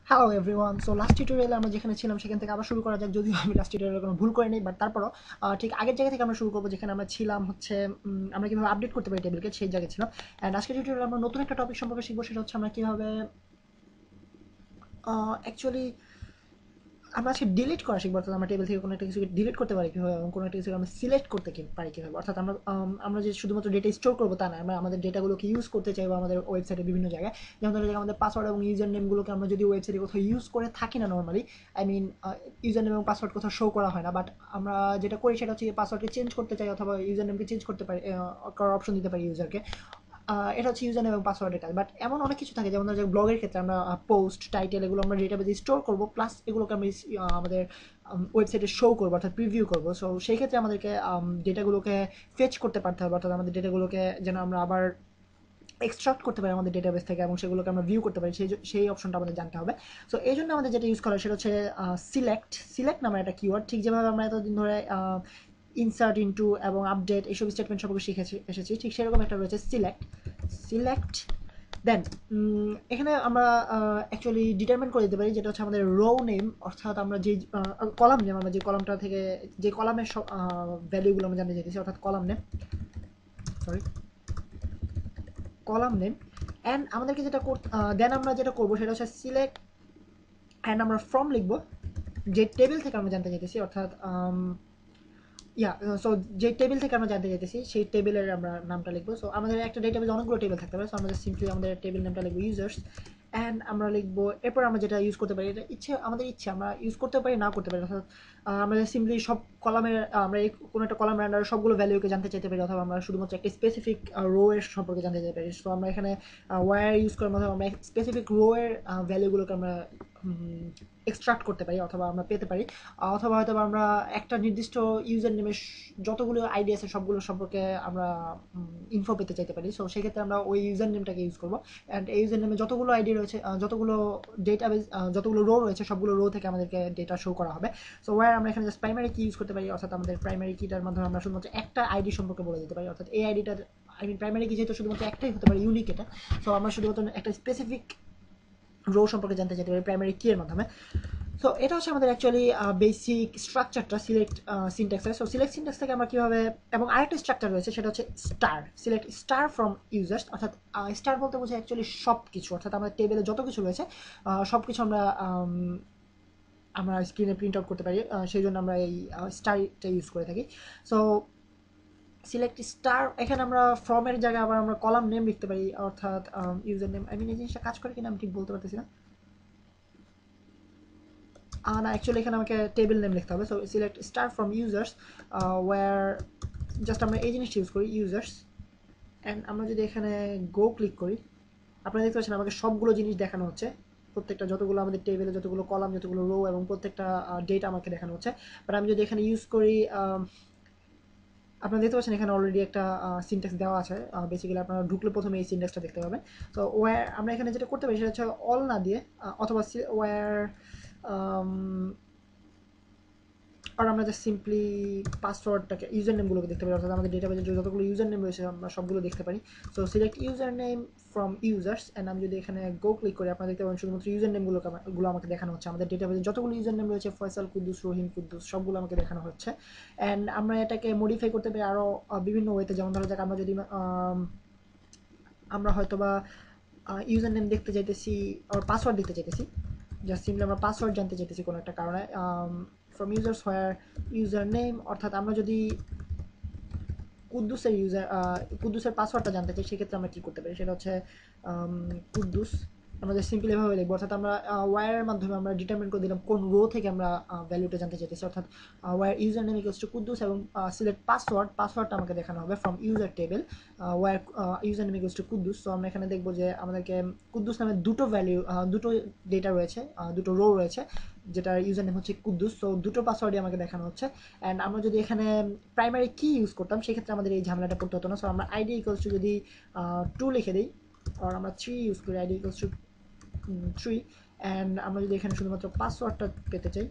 Hello everyone. So last টিউটোরিয়ালে আমরা যেখানে ছিলাম সেখান থেকে আবার শুরু করা যাক, যদিও আমি লাস্ট টিউটোরিয়ালে কোনো ভুল করিনি, বাট তারপরও ঠিক আগের জায়গা থেকে আমরা শুরু করবো যেখানে আমরা ছিলাম হচ্ছে আমরা কীভাবে আপডেট করতে পারি টেবিলকে, সেই জায়গায় ছিলাম। অ্যান্ড আজকের টিউটোরিয়ালে আমরা নতুন একটা টপিক সম্পর্কে শিখবো, সেটা হচ্ছে আমরা কীভাবে অ্যাকচুয়ালি আমরা আজকে ডিলিট করা শিখবো। অর্থাৎ আমরা টেবিল থেকে কোনো একটা কিছুকে ডিলিট করতে পারি কীভাবে, এবং কোনো একটা কিছুকে আমরা সিলেক্ট করতে পারি কীভাবে। অর্থাৎ আমরা যে শুধুমাত্র ডেটা স্টোর করবো তা না, আমরা আমাদের ডেটাগুলোকে ইউজ করতে চাইবো আমাদের ওয়েবসাইটে বিভিন্ন জায়গায়। যেমন ধরো আমাদের পাসওয়ার্ড এবং ইউজার নেমগুলোকে আমরা যদি ওয়েবসাইটে কোথাও ইউজ করে থাকি না normally, I mean user name এবং পাসওয়ার্ড কোথাও শো করা হয় না, বাট আমরা যেটা করি সেটা হচ্ছে পাসওয়ার্ডকে চেঞ্জ করতে চাই অথবা ইউজার নেমকে চেঞ্জ করতে পারি, করার অপশন দিতে পারি ইউজারকে। এটা হচ্ছে ইউজার নেম এবং পাসওয়ার্ডের কাজ। বাট এমন অনেক কিছু থাকে, যেমন ধরো ব্লগের ক্ষেত্রে আমরা পোস্ট টাইটেল এগুলো আমরা ডেটাবেজে স্টোর করবো, প্লাস এগুলোকে আমরা আমাদের ওয়েবসাইটে শো করবো অর্থাৎ প্রিভিউ করবো। সো সেই ক্ষেত্রে আমাদেরকে ডেটাগুলোকে ফেচ করতে পারতে হবে, অর্থাৎ আমাদের ডেটাগুলোকে যেন আমরা আবার এক্সট্রাক্ট করতে পারি আমাদের ডেটাবেস থেকে এবং সেগুলোকে আমরা ভিউ করতে পারি, সেই অপশনটা আমাদের জানতে হবে। সো এই জন্য আমাদের যেটা ইউজ করা হয় সেটা হচ্ছে সিলেক্ট নামের একটা কিওয়ার্ড। ঠিক যেভাবে আমরা এতদিন ধরে ইনসার্ট ইনটু এবং আপডেট এইসব স্টেটমেন্ট সম্পর্কে শিখে এসেছি, ঠিক সেরকম একটা রয়েছে সিলেক্ট। দেন এখানে আমরা অ্যাকচুয়ালি ডিটারমিন করে দিতে পারি যেটা হচ্ছে আমাদের রো নেম, অর্থাৎ আমরা যে কলাম নেম, আমরা যে কলামটা থেকে যে কলামের সব ভ্যালুগুলো আমরা জানতে চাইতেছি, অর্থাৎ কলাম নেম। অ্যান্ড আমাদেরকে যেটা দেন আমরা যেটা করবো সেটা হচ্ছে সিলেক্ট অ্যান্ড আমরা ফ্রম লিখবো যে টেবিল থেকে আমরা জানতে চাইতেছি, অর্থাৎ সো যে টেবিল থেকে আমরা জানতে চাইতেছি সেই টেবিলের আমরা নামটা লিখবো। সো আমাদের একটা ডেটাবেজে অনেকগুলো টেবিল থাকতে পারে, সো আমরা সিম্পলি আমাদের টেবিল নামটা লিখবো ইউজার্স। অ্যান্ড আমরা লিখবো, এরপর আমরা যেটা ইউজ করতে পারি, এটা আমাদের ইচ্ছে আমরা ইউজ করতে পারি না করতে পারি। অর্থাৎ আমরা সিম্পলি সব কলামের আমরা এই কোনো একটা কলামের আন্ডারে সবগুলো ভ্যালুকে জানতে চাইতে পারি, অথবা আমরা শুধুমাত্র একটা স্পেসিফিক রো এর সম্পর্কে জানতে চাইতে পারি। সো আমরা এখানে ওয়্যার ইউজ করার মাধ্যমে আমরা স্পেসিফিক রো এর ভ্যালুগুলোকে আমরা এক্সট্রাক্ট করতে পারি অথবা আমরা পেতে পারি, অথবা হয়তো আমরা একটা নির্দিষ্ট ইউজার নেমের যতগুলো আইডি আছে সবগুলো সম্পর্কে আমরা ইনফো পেতে চাইতে পারি। সো সেক্ষেত্রে আমরা ওই ইউজার নেমটাকে ইউজ করবো। অ্যান্ড এই ইউজার নেমে যতগুলো আইডি রয়েছে, যতগুলো ডেটাবেজ, যতগুলো রো রয়েছে সবগুলো রো থেকে আমাদেরকে ডেটা শো করা হবে। সো ওয়ার আমরা এখানে জাস্ট প্রাইমারি কি ইউজ করতে পারি, অর্থাৎ আমাদের প্রাইমারি কিটার মাধ্যমে আমরা শুধুমাত্র একটা আইডি সম্পর্কে বলে দিতে পারি, অর্থাৎ এই আইডিটার প্রাইমারি কি যেহেতু শুধুমাত্র একটাই হতে পারে, ইউনিক এটা। সো আমরা শুধুমাত্র একটা স্পেসিফিক রো সম্পর্কে জানতে চাইতে পারি প্রাইমারি কি এর মাধ্যমে। সো এটা হচ্ছে আমাদের অ্যাকচুয়ালি বেসিক স্ট্রাকচারটা সিলেক্ট সিনট্যাক্সের। সো সিলেক্ট সিনট্যাক্স থেকে আমরা কীভাবে, এবং আরেকটা স্ট্রাকচার রয়েছে সেটা হচ্ছে সিলেক্ট স্টার ফ্রম ইউজার্স। অর্থাৎ স্টার বলতে বোঝায় অ্যাকচুয়ালি সব কিছু, অর্থাৎ আমাদের টেবিলে যত কিছু রয়েছে সব কিছু আমরা স্ক্রিনে প্রিন্ট আউট করতে পারি, সেই জন্য আমরা এই স্টারটা ইউজ করে থাকি। সো সিলেক্ট স্টার, এখানে আমরা ফ্রমের জায়গায় আবার আমরা কলাম নেম লিখতে পারি, অর্থাৎ ইউজার নেম। এই জিনিসটা কাজ করে কিনা আমি ঠিক বলতে পারতেছি না। না, অ্যাকচুয়ালি এখানে আমাকে টেবিল নেম লিখতে হবে। So select star from users, where just আমরা এই জিনিসটা ইউজ করি ইউজার্স। অ্যান্ড আমরা যদি এখানে গো ক্লিক করি, আপনারা দেখতে পাচ্ছেন আমাকে সবগুলো জিনিস দেখানো হচ্ছে, প্রত্যেকটা যতগুলো আমাদের টেবিলে যতগুলো কলাম, যতগুলো রো এবং প্রত্যেকটা ডেটা আমাকে দেখানো হচ্ছে। বাট আমি যদি এখানে ইউজ করি, আপনারা দেখতে পাচ্ছেন এখানে অলরেডি একটা সিনট্যাক্স দেওয়া আছে। বেসিক্যালি আপনারা ঢুকলে প্রথমে এই সিনট্যাক্সটা দেখতে পাবেন। তো ওয়্যার আমরা এখানে যেটা করতে পারি সেটা হচ্ছে অল না দিয়ে, অথবা ওয়্যার আর আমরা জাস্ট সিম্পলি পাসওয়ার্ডটাকে, ইউজার নেমগুলোকে দেখতে পারি, অর্থাৎ আমাদের ডেটাবেজে যতগুলো ইউজার নেম রয়েছে আমরা সবগুলো দেখতে পারি। So select user name from users, and আমি যদি এখানে গো ক্লিক করি, আপনারা দেখতে পাবেন শুধুমাত্র ইউজার নেমগুলো আমাকে দেখানো হচ্ছে। আমাদের ডেটাবেজে যতগুলো ইউজার নেম রয়েছে, ফয়সাল, কুদ্দুস, রহিম, কুদ্দুস, সবগুলো আমাকে দেখানো হচ্ছে। অ্যান্ড আমরা এটাকে মডিফাই করতে পারি আরও বিভিন্ন ওয়েতে। যেমন ধরো যাক আমরা যদি আমরা হয়তো বা ইউজার নেম দেখতে চাইতেছি আর পাসওয়ার্ড দিতে চাইতেছি, জাস্ট সিম্পলি আমরা পাসওয়ার্ড জানতে চাইতেছি কোনো একটা কারণে, from users where user name, অর্থাৎ আমরা যদি কুদ্দুসের পাসওয়ার্ডটা জানতে চাই, সেক্ষেত্রে আমরা কী করতে পারি সেটা হচ্ছে কুদ্দুস, আমরা যে সিম্পলি এভাবে লিখবো, অর্থাৎ আমরা ওয়্যারের মাধ্যমে আমরা ডিটারমিন করে দিলাম কোন রো থেকে আমরা ভ্যালুটা জানতে চাইতেছি। অর্থাৎ where user name equals to Kuddus এবং সিলেক্ট পাসওয়ার্ডটা আমাকে দেখানো হবে from user table, where user name equals to Kuddus. তো আমরা এখানে দেখবো যে আমাদেরকে কুদ্দুস নামে দুটো ডেটা রয়েছে, দুটো রো রয়েছে, যেটা ইউজার নেম হচ্ছে কুদ্দুস। তো দুটো পাসওয়ার্ডই আমাকে দেখানো হচ্ছে। অ্যান্ড আমরা যদি এখানে প্রাইমারি কি ইউজ করতাম, সেক্ষেত্রে আমাদের এই ঝামেলাটা পড়তে হতো না। সো আমরা আইডি ইকুয়ালস টু যদি 2 লিখে দিই, আর আমরা 3 ইউজ করি, আইডি ইকুয়ালস টু 3, অ্যান্ড আমরা যদি এখানে শুধুমাত্র পাসওয়ার্ডটা পেতে চাই,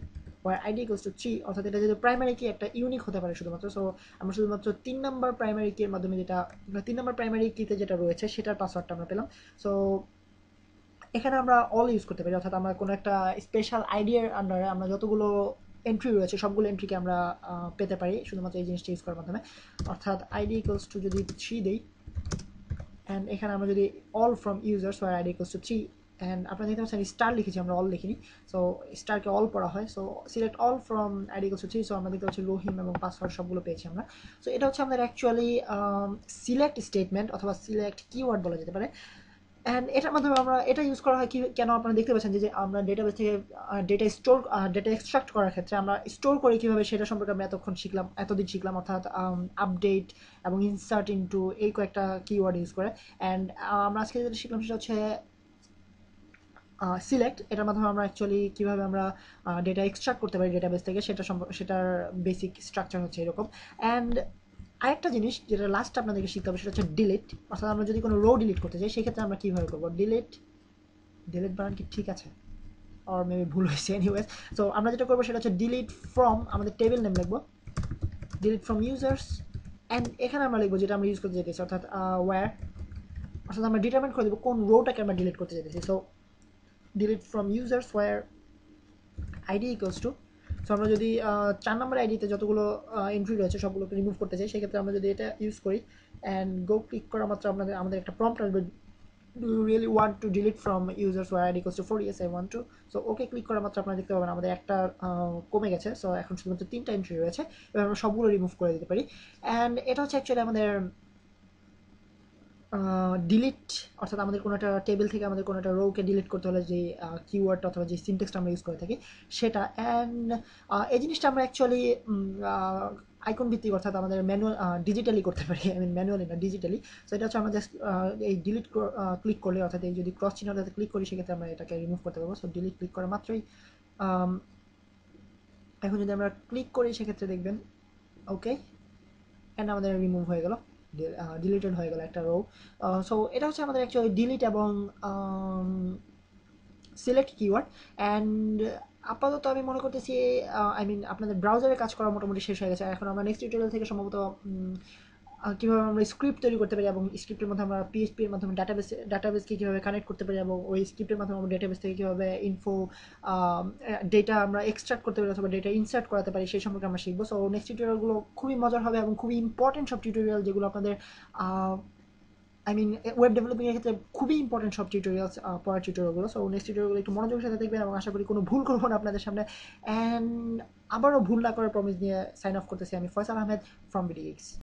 আইডি ইকুয়ালস টু 3, অর্থাৎ এটা যদি প্রাইমারি কি একটা ইউনিক হতে পারে শুধুমাত্র। সো আমরা শুধুমাত্র 3 নাম্বার প্রাইমারি কি এর মাধ্যমে, যেটা 3 নাম্বার প্রাইমারি কিতে যেটা রয়েছে সেটার পাসওয়ার্ডটা আমরা পেলাম। সো এখানে আমরা অল ইউজ করতে পারি, অর্থাৎ আমরা কোনো একটা স্পেশাল আইডিয়ার আন্ডারে আমরা যতগুলো এন্ট্রি রয়েছে সবগুলো এন্ট্রিকে আমরা পেতে পারি শুধুমাত্র এই জিনিসটা ইউজ করার মাধ্যমে। অর্থাৎ আইডি ইকুয়ালস টু যদি 3 দিই, অ্যান্ড এখানে আমরা যদি all from users where ID equals to 3, and আপনারা দেখতে পাচ্ছেন স্টার লিখেছি, আমরা অল লিখিনি, সো স্টারকে অল পড়া হয়। So select all from ID equals to 3, so আমরা দেখতে পাচ্ছি রহিম এবং পাসওয়ার্ড সবগুলো পেয়েছি আমরা। সো এটা হচ্ছে আমাদের অ্যাকচুয়ালি সিলেক্ট স্টেটমেন্ট অথবা সিলেক্ট কিওয়ার্ড বলা যেতে পারে। অ্যান্ড এটার মাধ্যমে আমরা এটা ইউজ করা হয় কি, কেন আপনারা দেখতে পাচ্ছেন যে আমরা ডেটাবেস থেকে ডেটা এক্সট্রাক্ট করার ক্ষেত্রে আমরা স্টোর করি কীভাবে সেটা সম্পর্কে আমরা এতদিন শিখলাম, অর্থাৎ আপডেট এবং ইনসার্ট ইনটু এই কয়েকটা কিওয়ার্ড ইউজ করে। অ্যান্ড আমরা আজকে যেটা শিখলাম সেটা হচ্ছে সিলেক্ট। এটার মাধ্যমে আমরা অ্যাকচুয়ালি কীভাবে আমরা ডেটা এক্সট্রাক্ট করতে পারি ডেটাবেস থেকে সেটার বেসিক স্ট্রাকচার হচ্ছে এরকম। অ্যান্ড আরেকটা জিনিস যেটা লাস্ট আপনাদেরকে শিখতে হবে সেটা হচ্ছে ডিলিট, অর্থাৎ আমরা যদি কোনো রো ডিলিট করতে চাই সেক্ষেত্রে আমরা কীভাবে করবো। ডিলিট বানান কি ঠিক আছে, আর মেবি ভুল হয়েছে, এনিওয়েজ। সো আমরা যেটা করবো সেটা হচ্ছে ডিলিট ফ্রম, আমাদের টেবিল নেম লিখবো ডিলিট ফ্রম ইউজার্স, অ্যান্ড এখানে আমরা লিখবো যেটা আমরা ইউজ করতে চাইতেছি, অর্থাৎ ওয়্যার, অর্থাৎ আমরা ডিটারমাইন করে দেবো কোন রোটাকে আমরা ডিলিট করতে চাইতেছি। So delete from users where ID equals to, so আমরা যদি 4 নম্বর আইডিতে যতগুলো এন্ট্রি রয়েছে সবগুলোকে রিমুভ করতে চাই সেক্ষেত্রে আমরা যদি এটা ইউজ করি অ্যান্ড গো ক্লিক করা মাত্র আমাদের একটা প্রম্পট আসবে, do you really want to delete from users where id equals to 4? Yes, I want to. So okay click করা মাত্র আপনারা দেখতে পাবেন আমাদের একটা কমে গেছে। সো এখন শুধুমাত্র 3টা এন্ট্রি রয়েছে, এবার আমরা সবগুলো রিমুভ করে দিতে পারি। অ্যান্ড এটা হচ্ছে অ্যাকচুয়ালি আমাদের ডিলিট, অর্থাৎ আমাদের কোনো একটা টেবিল থেকে আমাদের কোনো একটা রোকে ডিলিট করতে হলে যে কিওয়ার্ড অথবা যে সিনটেক্সটা আমরা ইউজ করে থাকি সেটা। অ্যান্ড এই জিনিসটা আমরা অ্যাকচুয়ালি আইকন ভিত্তিক, অর্থাৎ আমাদের ম্যানুয়াল ডিজিটালি করতে পারি, আই মিন ম্যানুয়ালি না ডিজিটালি। সো এটা হচ্ছে আমরা জাস্ট এই ডিলিট ক্লিক করলে, অর্থাৎ এই যদি ক্রস চিহ্নটাতে ক্লিক করি সেক্ষেত্রে আমরা এটাকে রিমুভ করতে পারবো। সো ডিলিট ক্লিক করা মাত্রই এখন যদি আমরা ক্লিক করি সেক্ষেত্রে দেখবেন ওকে, অ্যান্ড আমাদের রিমুভ হয়ে গেল, ডিলিটেড হয়ে গেল একটা রো। সো এটা হচ্ছে আমাদের অ্যাকচুয়ালি ডিলিট এবং সিলেক্ট কিওয়ার্ড। অ্যান্ড আপাতত আমি মনে করতেছি আই মিন আপনাদের ব্রাউজারে কাজ করা মোটামুটি শেষ হয়ে গেছে। এখন আমরা নেক্সট টিউটোরিয়াল থেকে সম্ভবত কীভাবে আমরা স্ক্রিপ্ট তৈরি করতে পারি এবং স্ক্রিপ্টের মধ্যে আমরা পিএইচপি এর মাধ্যমে ডাটাবেসকে কীভাবে কানেক্ট করতে পারি এবং ওই স্ক্রিপ্টের মাধ্যমে আমরা ডেটাবেস থেকে কীভাবে ডেটা আমরা এক্সট্রাক্ট করতে পারি অথবা ডেটা ইনসার্ট করাতে পারি সেই সম্পর্কে আমরা শিখবো। সো নেক্সট টিউটোরিয়ালগুলো খুবই মজার হবে এবং খুবই ইম্পর্টেন্ট সব টিউটোরিয়াল, যেগুলো আপনাদের আই মিন ওয়েব ডেভেলপিংয়ের ক্ষেত্রে খুবই ইম্পর্টেন্ট সব টিউটোরিয়ালস, পড়ার টিউটোরিয়ালগুলো। সো নেক্সট টিউটোরিয়ালগুলো একটু মনোযোগের সাথে দেখবেন এবং আশা করি কোনো ভুল করবো না আপনাদের সামনে। অ্যান্ড আবারও ভুল না করার প্রমিস নিয়ে সাইন অফ করতেছি আমি, ফয়সাল আহমেদ ফ্রম বিডিএক্স।